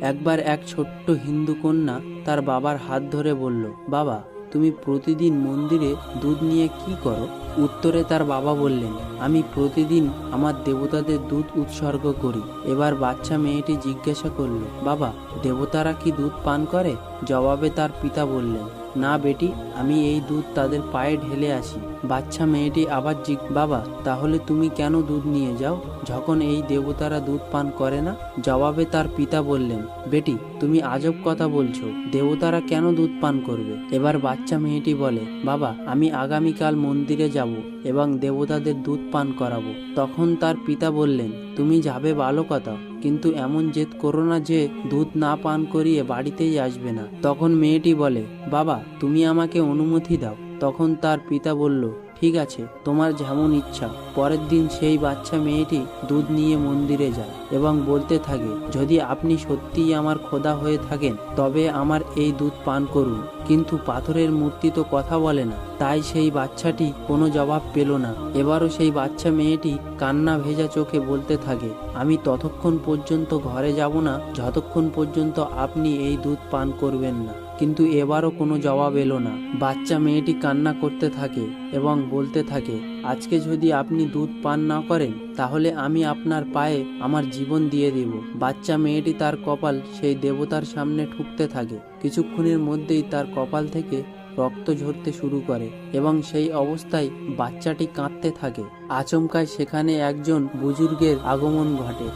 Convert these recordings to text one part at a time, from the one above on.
একবার এক ছোট্ট হিন্দু কন্যা তার বাবার হাত ধরে বলল, বাবা, তুমি প্রতিদিন মন্দিরে দুধ নিয়ে কি করো? উত্তরে তার বাবা বললেন, আমি প্রতিদিন আমার দেবতাদের দুধ উৎসর্গ করি। এবার বাচ্চা মেয়েটি জিজ্ঞাসা করল, বাবা, দেবতারা কি দুধ পান করে? জবাবে তার পিতা বললেন, না বেটি, আমি এই দুধ তাদের পায়ে ঢেলে আসি। বাচ্চা মেয়েটি আবার বাবা, তাহলে তুমি কেন দুধ নিয়ে যাও যখন এই দেবতারা দুধ পান করে না? জবাবে তার পিতা বললেন, বেটি, তুমি আজব কথা বলছো, দেবতারা কেন দুধ পান করবে? এবার বাচ্চা মেয়েটি বলে, বাবা, আমি আগামীকাল মন্দিরে যাব এবং দেবতাদের দুধ পান করাবো। তখন তার পিতা বললেন, তুমি যাবে ভালো কথা, কিন্তু এমন জেদ করো না যে দুধ না পান করিয়ে বাড়িতেই আসবে না। তখন মেয়েটি বলে, বাবা, তুমি আমাকে অনুমতি দাও। তখন তার পিতা বলল, ঠিক আছে, তোমার যেমন ইচ্ছা। পরের দিন সেই বাচ্চা মেয়েটি দুধ নিয়ে মন্দিরে যায় এবং বলতে থাকে, যদি আপনি সত্যিই আমার খোদা হয়ে থাকেন তবে আমার এই দুধ পান করুন। কিন্তু পাথরের মূর্তি তো কথা বলে না, তাই সেই বাচ্চাটি কোনো জবাব পেল না। এবারও সেই বাচ্চা মেয়েটি কান্না ভেজা চোখে বলতে থাকে, আমি ততক্ষণ পর্যন্ত ঘরে যাব না যতক্ষণ পর্যন্ত আপনি এই দুধ পান করবেন না। কিন্তু এবারও কোনো জবাব এলো না। বাচ্চা মেয়েটি কান্না করতে থাকে এবং বলতে থাকে, আজকে যদি আপনি দুধ পান না করেন তাহলে আমি আপনার পায়ে আমার জীবন দিয়ে দেব। বাচ্চা মেয়েটি তার কপাল সেই দেবতার সামনে ঠুকতে থাকে। কিছুক্ষণের মধ্যেই তার কপাল থেকে রক্ত ঝরতে শুরু করে এবং সেই অবস্থায় বাচ্চাটি কাঁদতে থাকে। আচমকায় সেখানে একজন বুজুর্গের আগমন ঘটে।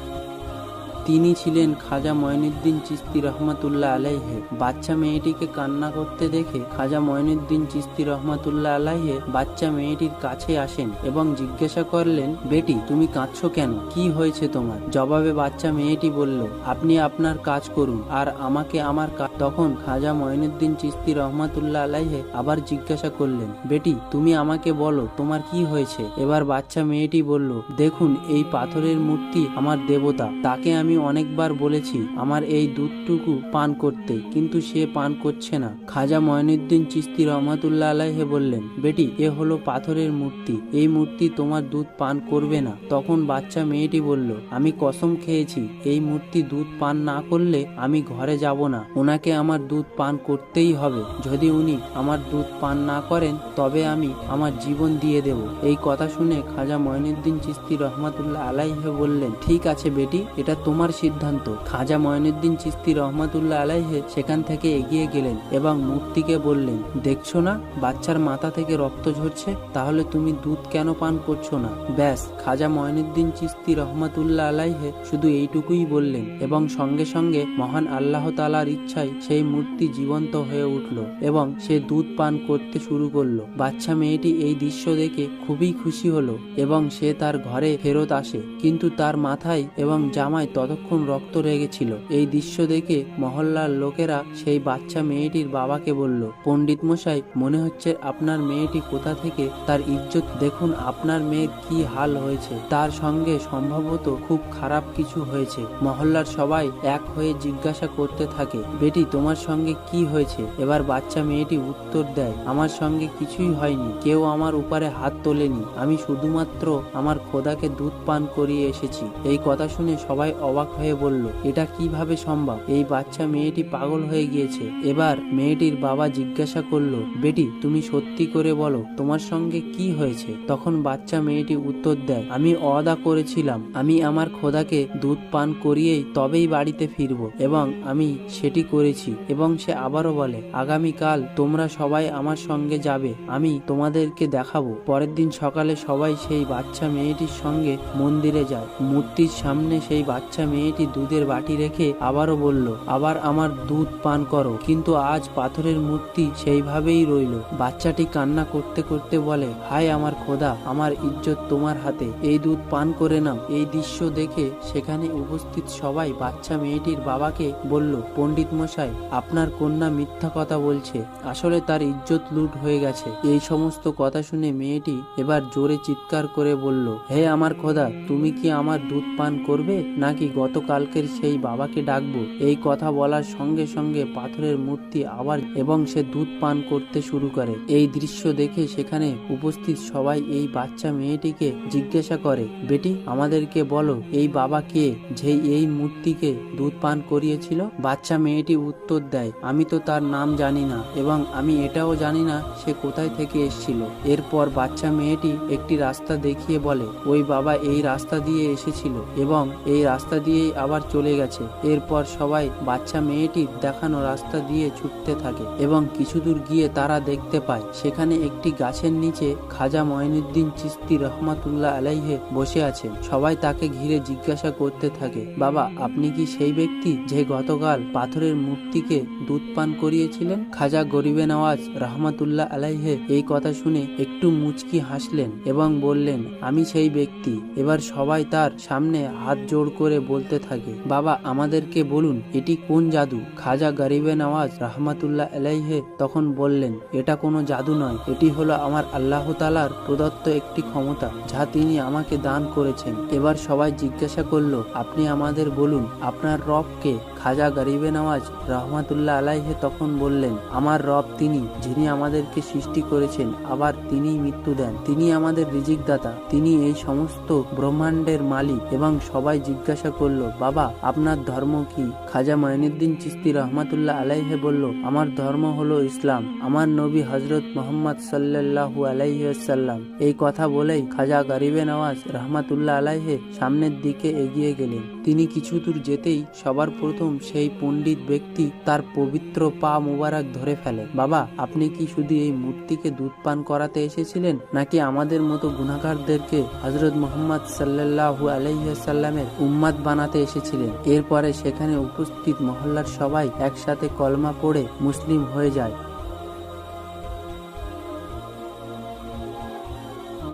তিনি ছিলেন খাজা মঈনুদ্দিন চিশতি রহমাতুল্লাহ আলাইহে। বাচ্চা মেয়েটিকে কান্না করতে দেখে খাজা মঈনুদ্দিন চিশতি রহমাতুল্লাহ আলাইহে বাচ্চা মেয়েটির কাছে আসেন এবং জিজ্ঞাসা করলেন, বেটি, তুমি কাঁদছো কেন? কি হয়েছে তোমার? জবাবে বাচ্চা মেয়েটি বলল, আপনি আপনার কাজ করুন আর আমাকে আমার কাজ। তখন খাজা মঈনুদ্দিন চিশতি রহমাতুল্লাহ আলাইহে আবার জিজ্ঞাসা করলেন, বেটি, তুমি আমাকে বলো তোমার কি হয়েছে? এবার বাচ্চা মেয়েটি বলল, দেখুন, এই পাথরের মূর্তি আমার দেবতা, তাকে আমি অনেকবার বলেছি আমার এই দুধটুকু পান করতে, কিন্তু সে পান করছে না। খাজা মঈনুদ্দিন চিশতি রহমাতুল্লাহ আলাইহি বললেন, বেটি, এ হলো পাথরের মূর্তি, এই মূর্তি তোমার দুধ পান করবে না। তখন বাচ্চা মেয়েটি বলল, আমি কসম খেয়েছি এই মূর্তি দুধ পান না করলে আমি ঘরে যাব না, ওনাকে আমার দুধ পান করতেই হবে। যদি উনি আমার দুধ পান না করেন তবে আমি আমার জীবন দিয়ে দেব। এই কথা শুনে খাজা মঈনুদ্দিন চিশতি রহমাতুল্লাহ আলাইহি বললেন, ঠিক আছে বেটি, এটা তোমার সিদ্ধান্ত। খাজা মঈনুদ্দিন চিশতি রহমাতুল্লাহ আলাইহি সেখান থেকে এগিয়ে গেলেন এবং মূর্তিকে বললেন, দেখছো না বাচ্চার মাথা থেকে রক্ত ঝরছে, তাহলে তুমি দুধ কেন পান করছো না? ব্যাস, খাজা মঈনুদ্দিন চিশতি রহমাতুল্লাহ আলাইহি শুধু এইটুকুই বললেন এবং সঙ্গে সঙ্গে মহান আল্লাহ তাআলার ইচ্ছায় সেই মূর্তি জীবন্ত হয়ে উঠল এবং সে দুধ পান করতে শুরু করলো। বাচ্চা মেয়েটি এই দৃশ্য দেখে খুবই খুশি হলো এবং সে তার ঘরে ফেরত আসে, কিন্তু তার মাথায় এবং জামায় ততক্ষণ রক্ত লেগেছিল। এই দৃশ্য দেখে মহল্লার লোকেরা সেই বাচ্চা মেয়েটির বাবাকে বলল, পণ্ডিত মশাই, মনে হচ্ছে আপনার মেয়েটি কোথা থেকে তার ইজ্জত, দেখুন আপনার মেয়ের কি হাল হয়েছে, তার সঙ্গে সম্ভবত খুব খারাপ কিছু হয়েছে। মহল্লার সবাই এক হয়ে জিজ্ঞাসা করতে থাকে, বেটি, তোমার সঙ্গে কি হয়েছে? এবার বাচ্চা মেয়েটি উত্তর দেয়, আমার সঙ্গে কিছুই হয়নি, কেউ আমার উপরে হাত তোলেনি, আমি শুধুমাত্র আমার খোদাকে দুধ পান করিয়ে এসেছি। এই কথা শুনে সবাই অবাক হয়ে বলল, এটা কিভাবে সম্ভব? এই বাচ্চা মেয়েটি পাগল হয়ে গিয়েছে। এবার মেয়েটির বাবা জিজ্ঞাসা করলো, বেটি, তুমি সত্যি করে বলো তোমার সঙ্গে কি হয়েছে? তখন বাচ্চা মেয়েটি উত্তর দেয়, আমি ওয়াদা করেছিলাম আমি আমার খোদাকে দুধ পান করিয়েই তবেই বাড়িতে ফিরব এবং আমি সেটি করেছি। এবং সে আবারও বলে, আগামীকাল তোমরা সবাই আমার সঙ্গে যাবে, আমি তোমাদেরকে দেখাবো। পরের দিন সকালে সবাই সেই বাচ্চা মেয়েটির সঙ্গে মন্দিরে যায়। মূর্তির সামনে সেই বাচ্চা মেয়েটি দুধের বাটি রেখে আবারও বলল, আবার আমার দুধ পান করো। কিন্তু আজ পাথরের মূর্তি সেইভাবেই রইল। বাচ্চাটি কান্না করতে করতে বলে, হায় আমার খোদা, আমার ইজ্জত তোমার হাতে, এই দুধ পান করে নাও। এই দৃশ্য দেখে সেখানে উপস্থিত সবাই বাচ্চা মেয়েটির বাবাকে বলল, পণ্ডিত মশাই, আপনার কন্যা মিথ্যা কথা বলছে, আসলে তার ইজ্জত লুট হয়ে গেছে। এই সমস্ত কথা শুনে মেয়েটি এবার জোরে চিৎকার করে বলল, হে আমার খোদা, তুমি কি আমার দুধ পান করবে নাকি গতকালকের সেই বাবাকে ডাকবো। এই কথা বলার সঙ্গে সঙ্গে পাথরের মূর্তি আবার এবং সে দুধ পান করতে শুরু করে। এই দৃশ্য দেখে সেখানে উপস্থিত সবাই এই বাচ্চা মেয়েটিকে জিজ্ঞাসা করে, বেটি আমাদেরকে বলো এই বাবা কে, যে এই মূর্তিকে দুধ পান করিয়েছিল? বাচ্চা মেয়েটি উত্তর দেয়, আমি তো তার নাম জানি না এবং আমি এটাও জানি না সে কোথায় থেকে এসেছিল। এরপর বাচ্চা মেয়েটি একটি রাস্তা দেখিয়ে বলে, ওই বাবা এই রাস্তা দিয়ে এসেছিল এবং এই রাস্তা দিয়েই আবার চলে গেছে। এরপর সবাই বাচ্চা মেয়েটির দেখানো রাস্তা দিয়ে ছুটতে থাকে এবং কিছু দূর গিয়ে তারা দেখতে পায় সেখানে একটি গাছের নিচে খাজা মঈনুদ্দিন চিশতি রহমাতুল্লাহ আলাইহে বসে আছেন। সবাই তাকে ঘিরে জিজ্ঞাসা করতে থাকে, বাবা আপনি কি সেই ব্যক্তি যে গতকাল পাথরের মূর্তিকে দুধ পান করিয়েছিলেন? খাজা গরিবে নওয়াজ রহমাতুল্লাহ আলাইহে এই কথা শুনে একটু মুচকি হাসলেন এবং বললেন, আমি সেই ব্যক্তি। এবার সবাই তার সামনে হাত জোড় করে বলতে থাকে, বাবা আমাদেরকে বলুন এটি কোন জাদু? খাজা গরিবে নওয়াজ রহমাতুল্লাহ আলাইহে তখন বললেন, এটা কোনো জাদু নয়, এটি হলো আমার আল্লাহ তাআলার প্রদত্ত একটি ক্ষমতা যা তিনি আমাকে দান করেছেন। এবার সবাই জিজ্ঞাসা করলো, আপনি আমাদের বলুন আপনার রব কে? খাজা গরিবে নওয়াজ রহমাতুল্লাহ আলাইহে তখন বললেন, আমার রব তিনি যিনি আমাদেরকে সৃষ্টি করেছেন, আবার তিনি মৃত্যু দেন, তিনি আমাদের রিজিক দাতা, তিনি এই সমস্ত ব্রহ্মাণ্ডের মালিক। এবং সবাই জিজ্ঞাসা করলো, বাবা আপনার ধর্ম কি? খাজা মঈনুদ্দিন চিশতি রহমাতুল্লাহ আলাইহে বলল, আমার ধর্ম হলো ইসলাম, আমার নবী হযরত মুহাম্মদ সাল্লাল্লাহু আলাইহি ওয়াসাল্লাম। এই কথা বলেই খাজা গরিবে নওয়াজ রহমাতুল্লাহ আলাইহে সামনের দিকে এগিয়ে গেলেন। তিনি কিছু দূর যেতেই সবার প্রথম সেই পণ্ডিত ব্যক্তি তার পবিত্র পা মুবারক ধরে ফেলে। বাবা আপনি কি শুধু এই মূর্তিকে দুধ পান করাতে এসেছিলেন, নাকি আমাদের মতো গুনাহগারদেরকে হযরত মুহাম্মদ সাল্লাল্লাহু আলাইহি ওয়াসাল্লামের উম্মত বানাতে এসেছিলেন? এরপরে সেখানে উপস্থিত মহল্লার সবাই একসাথে কলমা পড়ে মুসলিম হয়ে যায়।